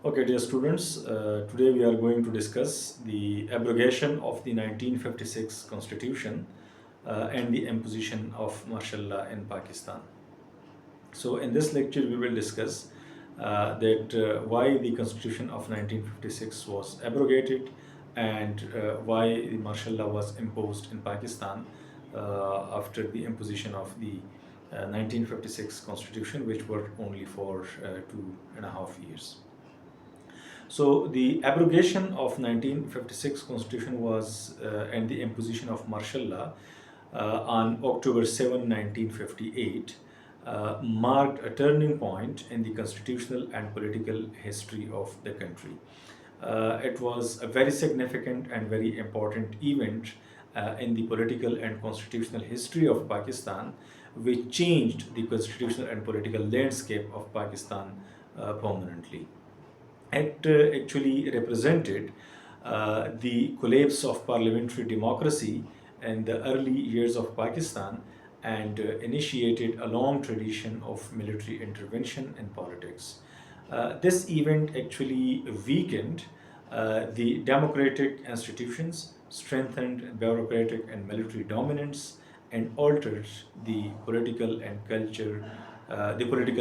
Okay, dear students, today we are going to discuss the abrogation of the 1956 Constitution and the imposition of martial law in Pakistan. So, in this lecture, we will discuss that why the Constitution of 1956 was abrogated and why the martial law was imposed in Pakistan after the imposition of the 1956 Constitution, which worked only for 2.5 years. So the abrogation of 1956 Constitution was and the imposition of martial law on October 7, 1958 marked a turning point in the constitutional and political history of the country. It was a very significant and very important event in the political and constitutional history of Pakistan, which changed the constitutional and political landscape of Pakistan permanently. It actually represented the collapse of parliamentary democracy in the early years of Pakistan and initiated a long tradition of military intervention in politics. This event actually weakened the democratic institutions, strengthened bureaucratic and military dominance, and altered the political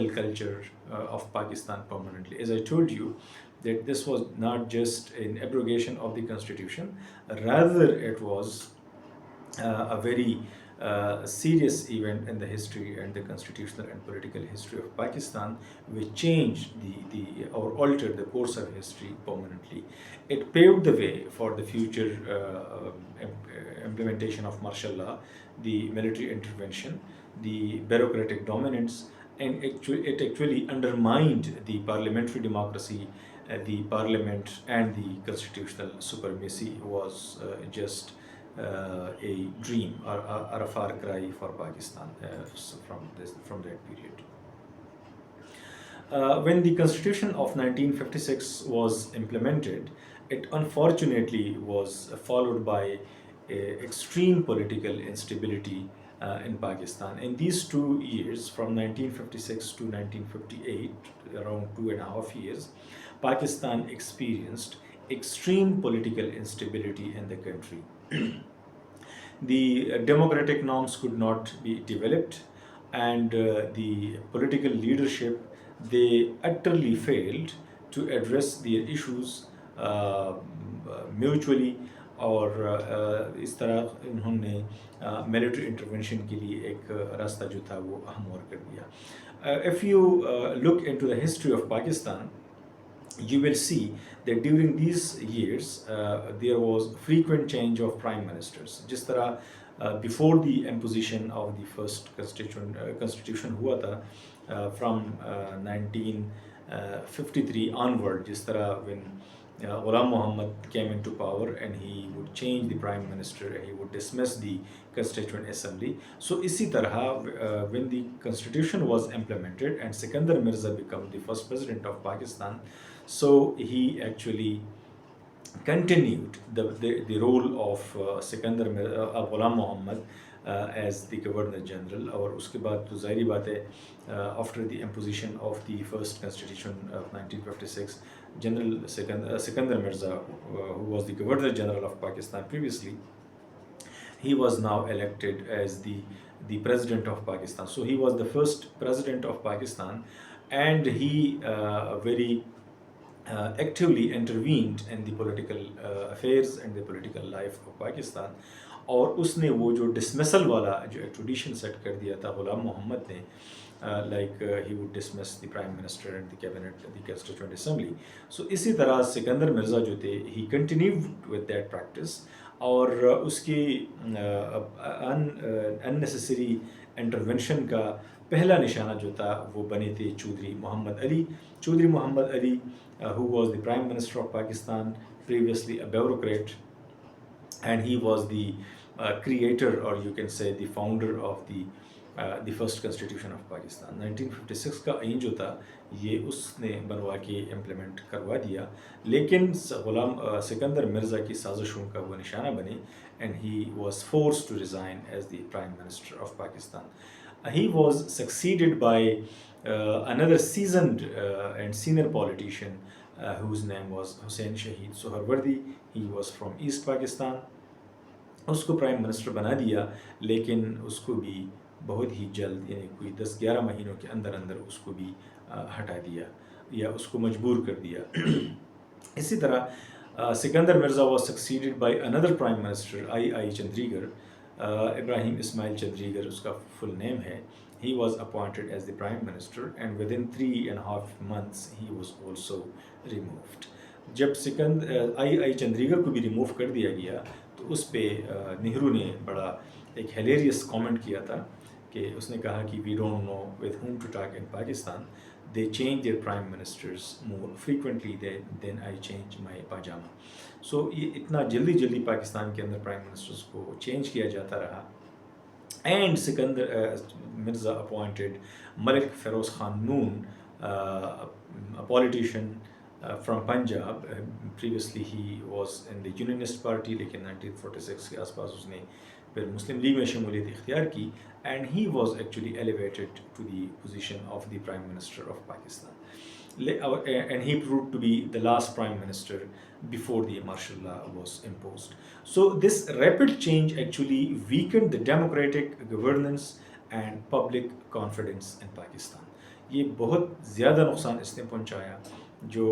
culture of Pakistan permanently. As I told you, that this was not just an abrogation of the constitution, rather it was a very serious event in the history and the constitutional and political history of Pakistan, which changed or altered the course of history permanently. It paved the way for the future implementation of martial law, the military intervention, the bureaucratic dominance, and it actually undermined the parliamentary democracy. The parliament and the constitutional supremacy was just a dream or a far cry for Pakistan from that period. When the Constitution of 1956 was implemented, it unfortunately was followed by extreme political instability in Pakistan. In these 2 years, from 1956 to 1958, around 2.5 years, Pakistan experienced extreme political instability in the country. The democratic norms could not be developed, and the political leadership, they utterly failed to address their issues mutually, और इस तरह इन्होंने military intervention के लिए एक रास्ता जो था वो हमवार कर दिया. If you look into the history of Pakistan, you will see that during these years there was frequent change of prime ministers. जिस तरह before the imposition of the first constitution हुआ था from 1953 onward, जिस तरह when Ghulam Muhammad came into power and he would change the prime minister and he would dismiss the constituent assembly. So इसी तरह when the constitution was implemented and Iskander Mirza became the first president of Pakistan, so he actually continued the role of Ghulam Muhammad as the Governor General. और उसके बाद तो ज़ाहिरी बात है after the imposition of the first constitution of 1956, General Iskander Mirza, who was the Governor General of Pakistan previously, he was now elected as the President of Pakistan. So he was the first President of Pakistan, and he very actively intervened in the political affairs and the political life of Pakistan. और उसने वो जो dismissal वाला जो एक tradition set कर दिया था गुलाम मोहम्मद ने, like he would dismiss the prime minister and the cabinet, the constituent assembly. So इसी तरह सिकंदर मिर्ज़ा जो थे, he continued with that practice, और उसकी unnecessary intervention का पहला निशाना जो था वो बने थे Chaudhary Mohammad Ali. Chaudhary Mohammad Ali, who was the prime minister of Pakistan, previously a bureaucrat, and he was the creator, or you can say the founder of the first constitution of Pakistan. 1956 का आइन जो था ये उसने बनवा के इम्प्लीमेंट करवा दिया, लेकिन सिकंदर मिर्ज़ा की साजिशों का वो निशाना बने, and he was forced to resign as the prime minister of Pakistan. He was succeeded by another seasoned and senior politician, whose name was Hussein Shahid Suharwardi. He was from East Pakistan. उसको prime minister बना दिया, लेकिन उसको भी बहुत ही जल्द यानी कोई 10-11 महीनों के अंदर अंदर उसको भी हटा दिया या उसको मजबूर कर दिया। इसी तरह Sikandar Mirza was succeeded by another prime minister I Chundrigar, Ibrahim Ismail Chundrigar उसका फुल नेम है। He was appointed as the prime minister and within 3.5 months he was also removed. जब आई चंद्रीगर को भी रिमूव कर दिया गया तो उस पर नेहरू ने बड़ा एक हिलेरियस कमेंट किया था कि उसने कहा कि we don't know with whom to talk in Pakistan. They change their prime ministers more frequently than I change my pajama. So ये इतना जल्दी पाकिस्तान के अंदर प्राइम मिनिस्टर्स को चेंज किया जाता रहा। And Sikandar Mirza appointed Malik Feroz Khan Noon, a politician from Punjab. Previously he was in the Unionist Party, लेकिन 1946 के आसपास उसने फिर मुस्लिम लीग में शमूलियत इख्तियार की, and he was actually elevated to the position of the Prime Minister of Pakistan. And he proved to be the last prime minister before the martial law was imposed. So this rapid change actually weakened the democratic governance and public confidence in Pakistan. ये बहुत ज़्यादा नुकसान इसने पहुंचाया जो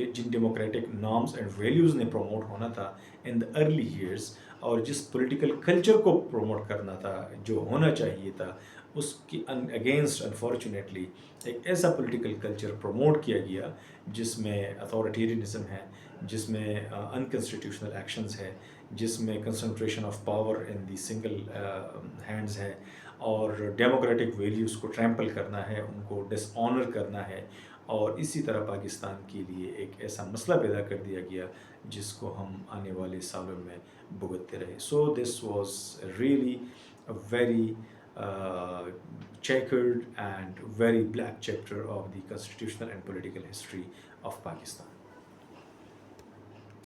जिन democratic norms and values ने promote होना था इन द अर्ली ईयर्स, और जिस पॉलिटिकल कल्चर को प्रमोट करना था जो होना चाहिए था, उसके अगेंस्ट अनफॉर्चुनेटली एक ऐसा पॉलिटिकल कल्चर प्रमोट किया गया जिसमें अथॉरिटेरियनिज्म है, जिसमें अनकॉन्स्टिट्यूशनल एक्शंस है, जिसमें concentration of power in the single hands है, और डेमोक्रेटिक वैल्यूज़ को ट्रैम्पल करना है, उनको डिसऑनर करना है, और इसी तरह पाकिस्तान के लिए एक ऐसा मसला पैदा कर दिया गया जिसको हम आने वाले सालों में भुगतते रहे। So this was really a very checkered and very black chapter of the constitutional and political history of Pakistan.